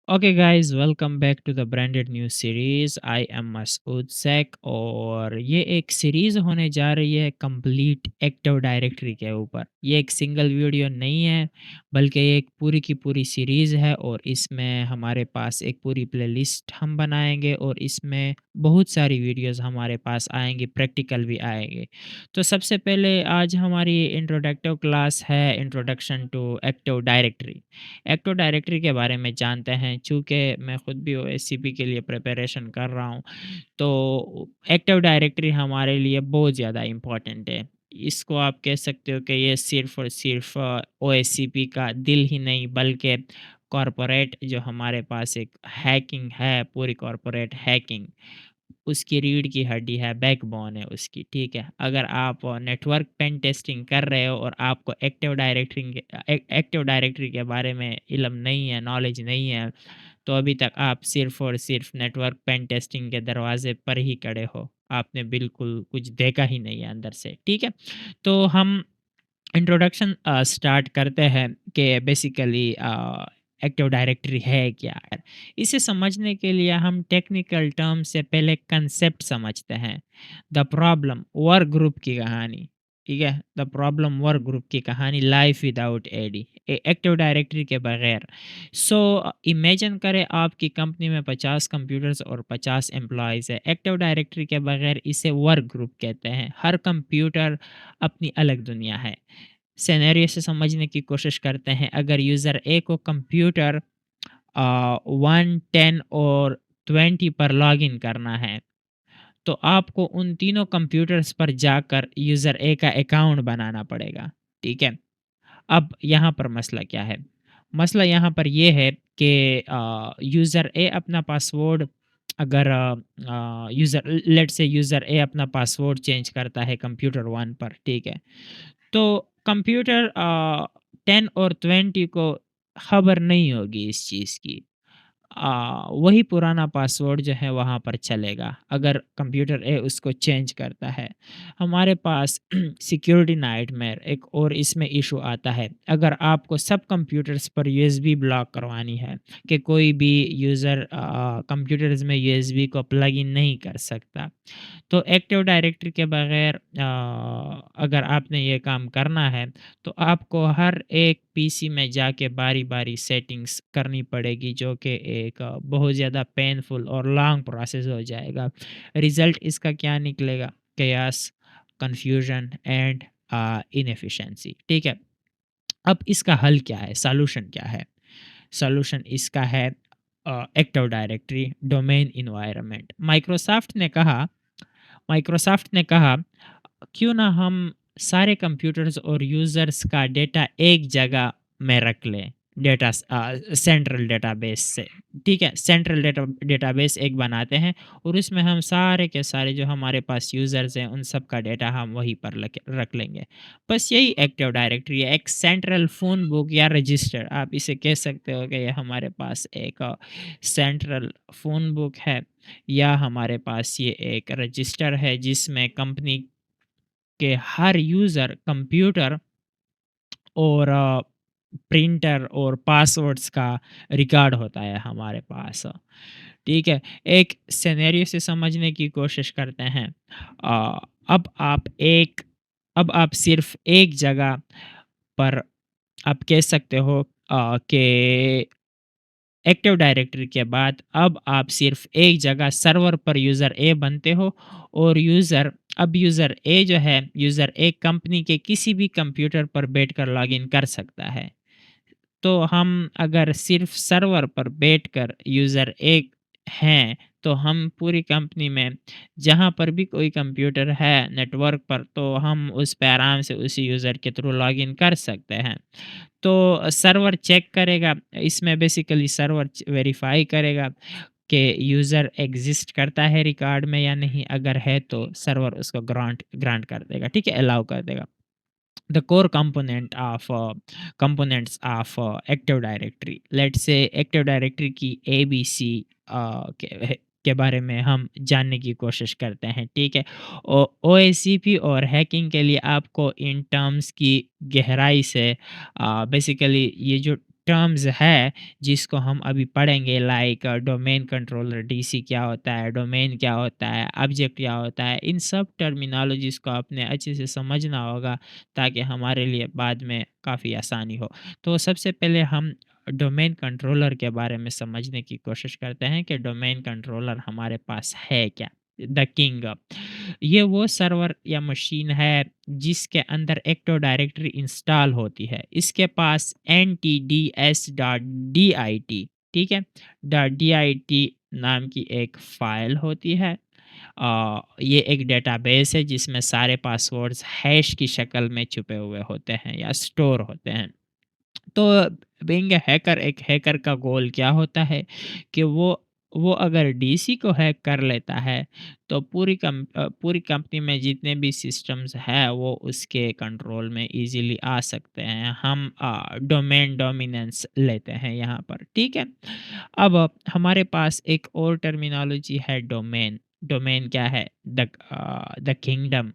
Okay guys, welcome back to the branded news series. I am Masood Shaikh और ये एक series होने जा रही है कंप्लीट एक्टिव डायरेक्टरी के ऊपर। ये एक सिंगल वीडियो नहीं है, बल्कि ये एक पूरी की पूरी सीरीज है और इसमें हमारे पास एक पूरी प्लेलिस्ट हम बनाएंगे और इसमें बहुत सारी वीडियोस हमारे पास आएंगी, प्रैक्टिकल भी आएंगे। तो सबसे पहले आज हमारी इंट्रोडक्टिव क्लास है, introduction to active directory. Active directory के बारे में जानते हैं। चूँकि मैं खुद भी ओएससीपी के लिए प्रिपरेशन कर रहा हूँ, तो एक्टिव डायरेक्टरी हमारे लिए बहुत ज़्यादा इम्पोर्टेंट है। इसको आप कह सकते हो कि ये सिर्फ़ और सिर्फ़ ओएससीपी का दिल ही नहीं, बल्कि कॉर्पोरेट जो हमारे पास एक हैकिंग है, पूरी कॉर्पोरेट हैकिंग, उसकी रीढ़ की हड्डी है, बैकबोन है उसकी, ठीक है? अगर आप नेटवर्क पेन टेस्टिंग कर रहे हो और आपको एक्टिव डायरेक्टरी के बारे में इल्म नहीं है, नॉलेज नहीं है, तो अभी तक आप सिर्फ़ और सिर्फ़ नेटवर्क पेन टेस्टिंग के दरवाज़े पर ही खड़े हो। आपने बिल्कुल कुछ देखा ही नहीं है अंदर से, ठीक है? तो हम इंट्रोडक्शन स्टार्ट करते हैं कि बेसिकली एक्टिव डायरेक्टरी है क्या। इसे समझने के लिए हम टेक्निकल टर्म से पहले कंसेप्ट समझते हैं। द प्रॉब्लम वर्क ग्रुप की कहानी, ठीक है? द प्रॉब्लम वर्क ग्रुप की कहानी, life without AD, active directory के बगैर। सो इमेजिन करें आपकी कंपनी में 50 कंप्यूटर्स और 50 एम्प्लॉयज़ है। एक्टिव डायरेक्टरी के बगैर इसे वर्क ग्रुप कहते हैं। हर कंप्यूटर अपनी अलग दुनिया है। सिनेरियो से समझने की कोशिश करते हैं। अगर यूज़र ए को कंप्यूटर 1, 10 और 20 पर लॉगिन करना है, तो आपको उन तीनों कंप्यूटर्स पर जाकर यूज़र ए का अकाउंट बनाना पड़ेगा, ठीक है? अब यहाँ पर मसला क्या है? मसला यहाँ पर ये है कि यूज़र ए अपना पासवर्ड, अगर यूज़र ए अपना पासवर्ड चेंज करता है कंप्यूटर 1 पर, ठीक है? तो कंप्यूटर 10 और 20 को खबर नहीं होगी इस चीज़ की। वही पुराना पासवर्ड जो है वहाँ पर चलेगा, अगर कंप्यूटर ए उसको चेंज करता है। हमारे पास सिक्योरिटी नाइटमेयर एक और इसमें इशू आता है। अगर आपको सब कंप्यूटर्स पर यूएसबी ब्लॉक करवानी है कि कोई भी यूज़र कंप्यूटर्स में यूएसबी को प्लग इन नहीं कर सकता, तो एक्टिव डायरेक्टरी के बगैर अगर आपने ये काम करना है, तो आपको हर एक पीसी में जाके बारी-बारी सेटिंग्स करनी पड़ेगी, जो कि एक बहुत ज़्यादा पेनफुल और लॉन्ग प्रोसेस हो जाएगा। रिज़ल्ट इसका क्या निकलेगा? chaos, कन्फ्यूजन एंड इनएफिशिएंसी, ठीक है? अब इसका हल क्या है? सॉल्यूशन क्या है? सॉल्यूशन इसका है active directory domain environment. Microsoft ने कहा क्यों ना हम सारे कंप्यूटर्स और यूज़र्स का डेटा एक जगह में रख लें, सेंट्रल डेटाबेस से, ठीक है? सेंट्रल डेटाबेस एक बनाते हैं और उसमें हम सारे के सारे जो हमारे पास यूज़र्स हैं उन सब का डेटा हम वहीं पर रख लेंगे। बस यही एक्टिव डायरेक्टरी है, एक सेंट्रल फ़ोन बुक या रजिस्टर, आप इसे कह सकते हो कि ये हमारे पास एक सेंट्रल फ़ोन बुक है, या हमारे पास ये एक रजिस्टर है जिसमें कंपनी के हर यूज़र कंप्यूटर और प्रिंटर और पासवर्ड्स का रिकॉर्ड होता है हमारे पास, ठीक है? एक सिनेरियो से समझने की कोशिश करते हैं। अ, अब आप एक अब आप सिर्फ़ एक जगह पर आप कह सकते हो कि एक्टिव डायरेक्टरी के बाद अब आप सिर्फ़ एक जगह सर्वर पर यूज़र ए बनते हो और यूज़र ए जो है, यूज़र ए कंपनी के किसी भी कंप्यूटर पर बैठकर लॉगिन कर सकता है। तो हम अगर सिर्फ़ सर्वर पर बैठकर यूज़र एक हैं, तो हम पूरी कंपनी में जहाँ पर भी कोई कंप्यूटर है नेटवर्क पर, तो हम उस पे आराम से उसी यूज़र के थ्रू लॉगिन कर सकते हैं। तो सर्वर चेक करेगा, इसमें बेसिकली सर्वर वेरीफ़ाई करेगा कि यूज़र एग्ज़िस्ट करता है रिकॉर्ड में या नहीं, अगर है तो सर्वर उसको ग्रांट ग्रांट कर देगा, ठीक है? अलाउ कर देगा। The core components of Active Directory. Let's say Active Directory की ABC के बारे में हम जानने की कोशिश करते हैं, ठीक है? ओएससीपी और हैकिंग के लिए आपको इन टर्म्स की गहराई से बेसिकली ये जो टर्म्स है जिसको हम अभी पढ़ेंगे, लाइक डोमेन कंट्रोलर डीसी क्या होता है, डोमेन क्या होता है, ऑब्जेक्ट क्या होता है, इन सब टर्मिनोलॉजीज़ को आपने अच्छे से समझना होगा ताकि हमारे लिए बाद में काफ़ी आसानी हो। तो सबसे पहले हम डोमेन कंट्रोलर के बारे में समझने की कोशिश करते हैं कि डोमेन कंट्रोलर हमारे पास है क्या? द किंग, ये वो सर्वर या मशीन है जिसके अंदर एक्टिव डायरेक्टरी इंस्टॉल होती है। इसके पास ntds.dit, ठीक है? .dit नाम की एक फ़ाइल होती है। ये एक डेटाबेस है जिसमें सारे पासवर्ड्स हैश की शक्ल में छुपे हुए होते हैं या स्टोर होते हैं। तो बीइंग अ हैकर, एक हैकर का गोल क्या होता है कि वो अगर डीसी को हैक कर लेता है तो पूरी कंपनी में जितने भी सिस्टम्स हैं वो उसके कंट्रोल में इजीली आ सकते हैं। हम डोमेन डोमिनेंस लेते हैं यहाँ पर, ठीक है? अब हमारे पास एक और टर्मिनोलॉजी है डोमेन। डोमेन क्या है? The kingdom.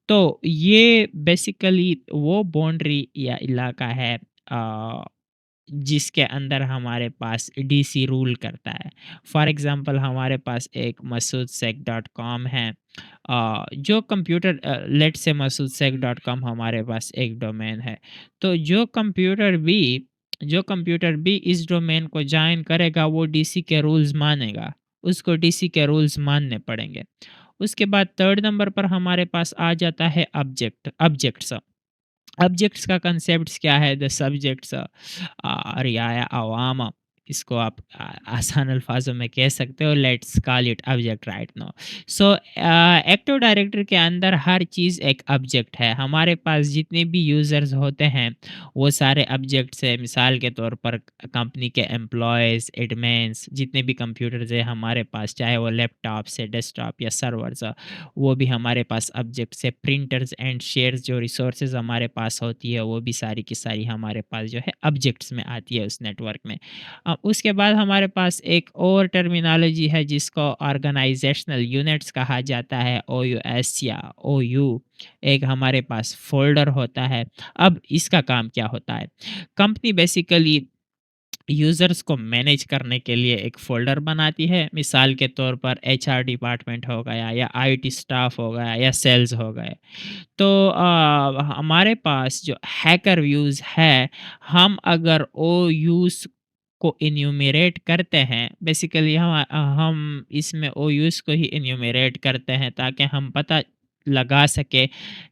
तो ये बेसिकली वो बाउंड्री या इलाका है अ, जिसके अंदर हमारे पास डीसी रूल करता है। फॉर एग्ज़ाम्पल हमारे पास एक masoodseek.com है, जो कंप्यूटर लेट्स से masoodseek.com हमारे पास एक डोमेन है। तो जो कंप्यूटर भी इस डोमेन को जॉइन करेगा वो डीसी के रूल्स मानेगा, उसको डीसी के रूल्स मानने पड़ेंगे। उसके बाद 3rd नंबर पर हमारे पास आ जाता है ऑब्जेक्ट्स। ऑब्जेक्ट्स का कंसेप्ट क्या है? द सब्जेक्ट्स रियाया अवाम, इसको आप आसान अल्फाजों में कह सकते हो। Let's call it object right now. So active directory के अंदर हर चीज़ एक ऑब्जेक्ट है। हमारे पास जितने भी यूज़र्स होते हैं वो सारे ऑब्जेक्ट्स है। मिसाल के तौर पर कंपनी के एम्प्लॉयज़, एडमिन्स, जितने भी कंप्यूटर्स है हमारे पास, चाहे वो लैपटॉप से डेस्कटॉप या सर्वर्स, वो भी हमारे पास ऑब्जेक्ट्स है। प्रिंटर्स एंड शेयर्स जो रिसोर्सेज हमारे पास होती है वो भी सारी की सारी हमारे पास जो है ऑब्जेक्ट्स में आती है उस नेटवर्क में। उसके बाद हमारे पास एक और टर्मिनोलॉजी है जिसको ऑर्गेनाइजेशनल यूनिट्स कहा जाता है, ओयूएस या ओयू। एक हमारे पास फ़ोल्डर होता है। अब इसका काम क्या होता है? कंपनी बेसिकली यूज़र्स को मैनेज करने के लिए एक फ़ोल्डर बनाती है। मिसाल के तौर पर एचआर डिपार्टमेंट हो गया या आईटी स्टाफ हो गया या सेल्स हो गए। तो हमारे पास जो हैकर व्यूज़ है, हम अगर ओ यूज़ को इन्यूमरेट करते हैं, बेसिकली हम इसमें ओ यूज़ को ही इन्यूमरेट करते हैं ताकि हम पता लगा सके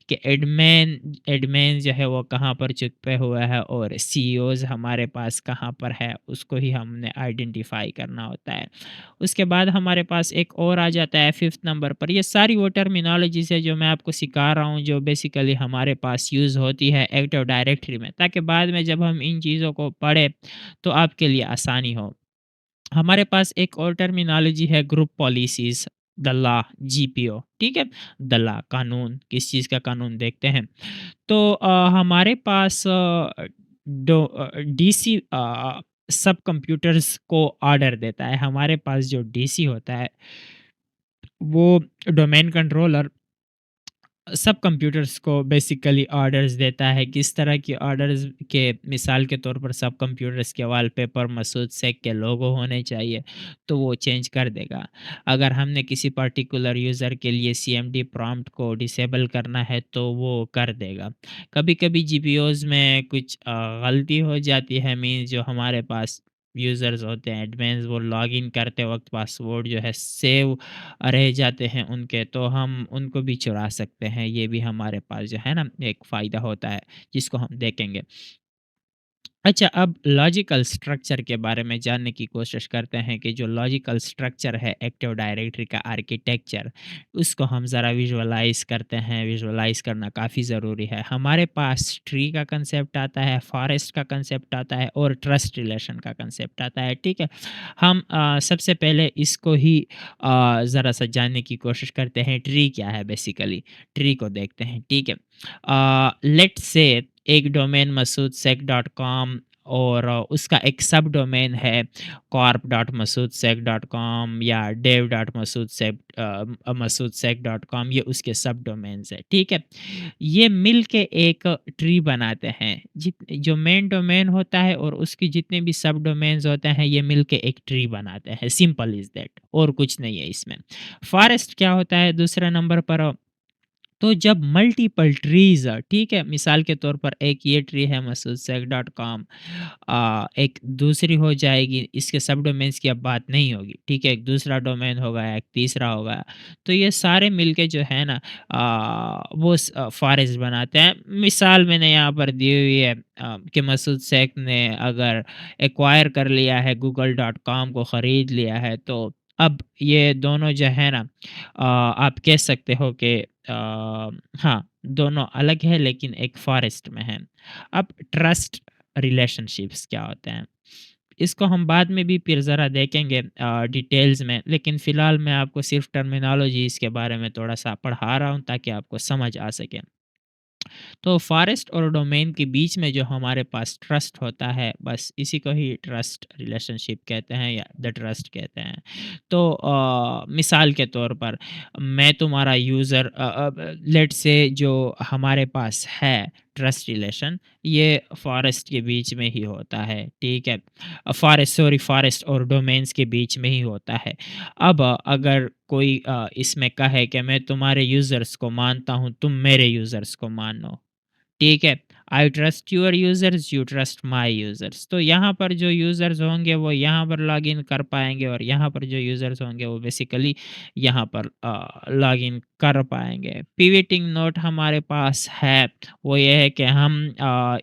कि एडमिन जो है वो कहाँ पर छुपे हुए हैं और सीईओज़ हमारे पास कहाँ पर है, उसको ही हमने आइडेंटिफ़ाई करना होता है। उसके बाद हमारे पास एक और आ जाता है 5th नंबर पर। ये सारी वो टर्मिनोलॉजीज़ है जो मैं आपको सिखा रहा हूँ, जो बेसिकली हमारे पास यूज़ होती है एक्टिव डायरेक्टरी में, ताकि बाद में जब हम इन चीज़ों को पढ़ें तो आपके लिए आसानी हो। हमारे पास एक और टर्मिनोलॉजी है group policies, the law, GPO, ठीक है? द लॉ कानून, किस चीज़ का कानून देखते हैं। तो हमारे पास डीसी सब कंप्यूटर्स को ऑर्डर देता है। हमारे पास जो डीसी होता है वो डोमेन कंट्रोलर सब कंप्यूटर्स को बेसिकली ऑर्डर्स देता है। किस तरह की ऑर्डर्स के? मिसाल के तौर पर सब कंप्यूटर्स के वॉलपेपर मसूद सेक के लोगो होने चाहिए, तो वो चेंज कर देगा। अगर हमने किसी पर्टिकुलर यूज़र के लिए सीएमडी प्रॉम्प्ट को डिसेबल करना है तो वो कर देगा। कभी-कभी जीपीओज़ में कुछ गलती हो जाती है, मीन्स जो हमारे पास यूज़र्स होते हैं, एडमिन्स, वो लॉगिन करते वक़्त पासवर्ड जो है सेव रह जाते हैं उनके, तो हम उनको भी चुरा सकते हैं। ये भी हमारे पास जो है ना एक फ़ायदा होता है, जिसको हम देखेंगे। अच्छा, अब लॉजिकल स्ट्रक्चर के बारे में जानने की कोशिश करते हैं कि जो लॉजिकल स्ट्रक्चर है एक्टिव डायरेक्टरी का आर्किटेक्चर, उसको हम ज़रा विजुअलाइज़ करते हैं। विजुअलाइज़ करना काफ़ी ज़रूरी है। हमारे पास ट्री का कंसेप्ट आता है, फॉरेस्ट का कंसेप्ट आता है और ट्रस्ट रिलेशन का कंसेप्ट आता है, ठीक है? हम सबसे पहले इसको ही ज़रा-सा जानने की कोशिश करते हैं, ट्री क्या है बेसिकली? ट्री को देखते हैं, ठीक है? लेट्स से एक डोमेन masoodseek.com और उसका एक सब डोमेन है corp.masoodseck.com या dev.masoodseck.com, ये उसके सब डोमेन्स है, ठीक है? ये मिल के एक ट्री बनाते हैं। जो मेन डोमेन होता है और उसकी जितने भी सब डोमेन्स होते हैं, ये मिल के एक ट्री बनाते हैं, सिंपल इज़ दैट, और कुछ नहीं है इसमें। फॉरेस्ट क्या होता है दूसरे नंबर पर? तो जब मल्टीपल ट्रीज़, ठीक है? मिसाल के तौर पर एक ये ट्री है masoodseck.com, एक दूसरी हो जाएगी, इसके सब डोमेन्स की अब बात नहीं होगी, ठीक है? एक दूसरा डोमेन होगा, एक तीसरा होगा। तो ये सारे मिलके जो है ना वो फ़ॉरेस्ट बनाते हैं। मिसाल मैंने यहाँ पर दी हुई है कि मसूद शेख ने अगर एक्वायर कर लिया है, गूगल.com को खरीद लिया है, तो अब ये दोनों जो है ना आप कह सकते हो कि हाँ, दोनों अलग है लेकिन एक फ़ॉरेस्ट में है। अब ट्रस्ट रिलेशनशिप्स क्या होते हैं? इसको हम बाद में भी फिर ज़रा देखेंगे डिटेल्स में, लेकिन फ़िलहाल मैं आपको सिर्फ़ टर्मिनोलॉजीज़ के बारे में थोड़ा-सा पढ़ा रहा हूँ ताकि आपको समझ आ सके। तो फॉरेस्ट और डोमेन के बीच में जो हमारे पास ट्रस्ट होता है, बस इसी को ही ट्रस्ट रिलेशनशिप कहते हैं या द ट्रस्ट कहते हैं। तो मिसाल के तौर पर मैं तुम्हारा यूज़र, लेट्स से जो हमारे पास है ट्रस्ट रिलेशन, ये फॉरेस्ट के बीच में ही होता है, ठीक है? फॉरेस्ट और डोमेन्स के बीच में ही होता है। अब अगर कोई इसमें कहे कि मैं तुम्हारे यूज़र्स को मानता हूँ, तुम मेरे यूज़र्स को मानो, ठीक है? I trust your users, you trust my users. तो यहाँ पर जो यूज़र्स होंगे वो यहाँ पर लॉगिन कर पाएँगे और यहाँ पर जो यूज़र्स होंगे वो बेसिकली यहाँ पर लॉगिन कर पाएँगे। पिवटिंग नोट हमारे पास है, वो ये है कि हम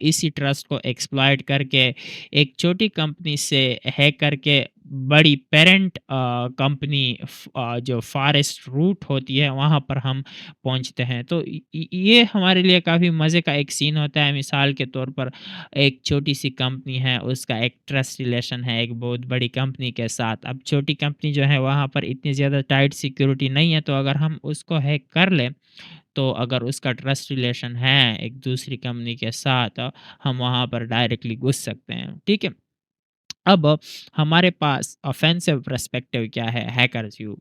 इसी ट्रस्ट को एक्सप्लॉइट करके एक छोटी कंपनी से हैक करके बड़ी पेरेंट कंपनी जो फॉरेस्ट रूट होती है वहाँ पर हम पहुँचते हैं। तो ये हमारे लिए काफ़ी मज़े का एक सीन होता है। मिसाल के तौर पर एक छोटी-सी कंपनी है, उसका एक ट्रस्ट रिलेशन है एक बहुत बड़ी कंपनी के साथ। अब छोटी कंपनी जो है वहाँ पर इतनी ज़्यादा टाइट सिक्योरिटी नहीं है, तो अगर हम उसको हैक कर लें, तो अगर उसका ट्रस्ट रिलेशन है एक दूसरी कंपनी के साथ, हम वहाँ पर डायरेक्टली घुस सकते हैं, ठीक है? अब हमारे पास ऑफेंसिव पर्सपेक्टिव क्या है हैकर्स व्यू।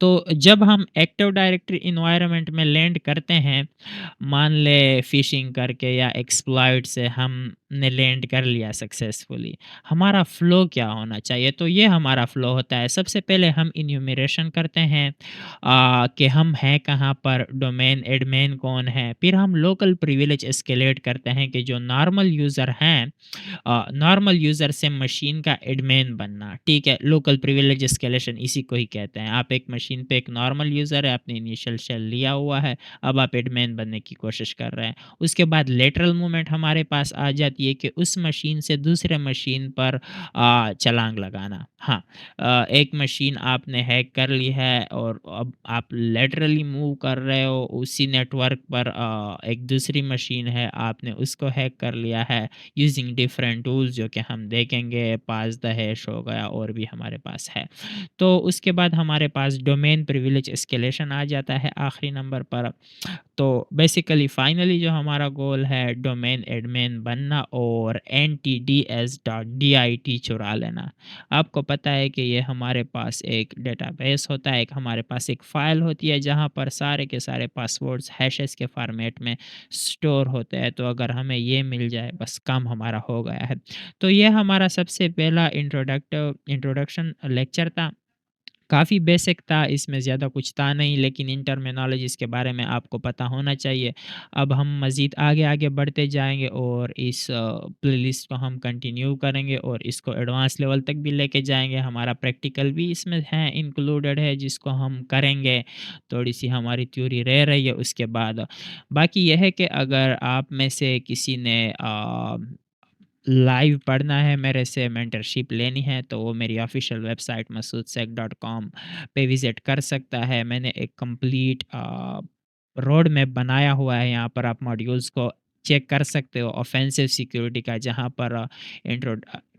तो जब हम एक्टिव डायरेक्टरी एनवायरनमेंट में लैंड करते हैं, मान ले फिशिंग करके या एक्सप्लॉइट से हमने लैंड कर लिया सक्सेसफुली, हमारा फ्लो क्या होना चाहिए? तो ये हमारा फ्लो होता है, सबसे पहले हम इन्यूमरेशन करते हैं कि हम हैं कहाँ पर, डोमेन एडमिन कौन है, फिर हम लोकल प्रिविलेज एस्केलेट करते हैं कि जो नॉर्मल यूज़र हैं, नॉर्मल यूज़र से मशीन का एडमिन बनना, ठीक है? लोकल प्रिविलेज एस्केलेशन इसी को ही कहते हैं। आप एक मशीन पे एक नॉर्मल यूज़र है, आपने इनिशियल शेल लिया हुआ है, अब आप एडमिन बनने की कोशिश कर रहे हैं। उसके बाद लेटरल मूवमेंट हमारे पास आ जाती है कि उस मशीन से दूसरे मशीन पर छलांग लगाना। हाँ, एक मशीन आपने हैक कर ली है और अब आप लेटरली मूव कर रहे हो उसी नेटवर्क पर, एक दूसरी मशीन है, आपने उसको हैक कर लिया है यूजिंग डिफरेंट टूल्स जो कि हम देखेंगे, पास द हैश हो गया और भी हमारे पास है। तो उसके बाद हमारे पास डोमेन प्रिविलेज एस्केलेशन आ जाता है आखिरी नंबर पर। तो बेसिकली फाइनली जो हमारा गोल है डोमेन एडमिन बनना और NTDS.DIT चुरा लेना। आपको पता है कि ये हमारे पास एक डेटाबेस होता है, एक हमारे पास एक फ़ाइल होती है जहाँ पर सारे के सारे पासवर्ड्स हैशेस के फॉर्मेट में स्टोर होते हैं। तो अगर हमें ये मिल जाए बस काम हमारा हो गया है। तो ये हमारा सबसे पहला इंट्रोडक्शन लेक्चर था। काफ़ी बेसिक था, इसमें ज़्यादा कुछ था नहीं, लेकिन इन टर्मिनोलॉजीज़ के बारे में आपको पता होना चाहिए। अब हम मज़ीद आगे-आगे बढ़ते जाएँगे और इस प्लेलिस्ट को हम कंटिन्यू करेंगे और इसको एडवांस लेवल तक भी लेके जाएँगे। हमारा प्रैक्टिकल भी इसमें है, इंक्लूडेड है, जिसको हम करेंगे। थोड़ी-सी हमारी थ्योरी रह रही है उसके बाद। बाकी ये है कि अगर आप में से किसी ने लाइव पढ़ना है, मेरे से मेंटरशिप लेनी है, तो वो मेरी ऑफ़िशियल वेबसाइट masoodseck.com पे विज़िट कर सकता है। मैंने एक कंप्लीट रोड मैप बनाया हुआ है, यहाँ पर आप मॉड्यूल्स को चेक कर सकते हो ऑफेंसिव सिक्योरिटी का, जहाँ पर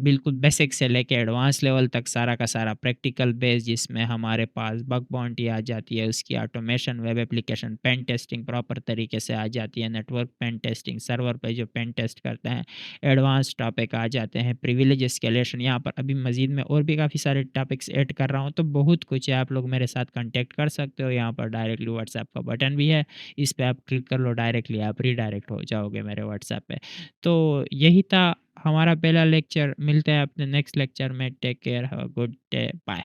बिल्कुल बेसिक से लेके एडवांस लेवल तक सारा का सारा प्रैक्टिकल बेस, जिसमें हमारे पास बग बाउंटी आ जाती है, उसकी automation, web application pen testing proper तरीके से आ जाती है, नेटवर्क पेन टेस्टिंग, सर्वर पे जो पेन टेस्ट करते हैं, एडवांस टॉपिक आ जाते हैं, प्रिविलेज एस्केलेशन। यहाँ पर अभी मज़ीद में और भी काफ़ी सारे टॉपिक्स ऐड कर रहा हूँ, तो बहुत कुछ है, आप लोग मेरे साथ कॉन्टैक्ट कर सकते हो। यहाँ पर डायरेक्टली व्हाट्सएप का बटन भी है, इस पे आप क्लिक कर लो, डायरेक्टली आप रीडायरेक्ट हो जाओगे मेरे व्हाट्सएप पे। तो यही था हमारा पहला लेक्चर। मिलते हैं अपने नेक्स्ट लेक्चर में। Take care, have a good day, bye.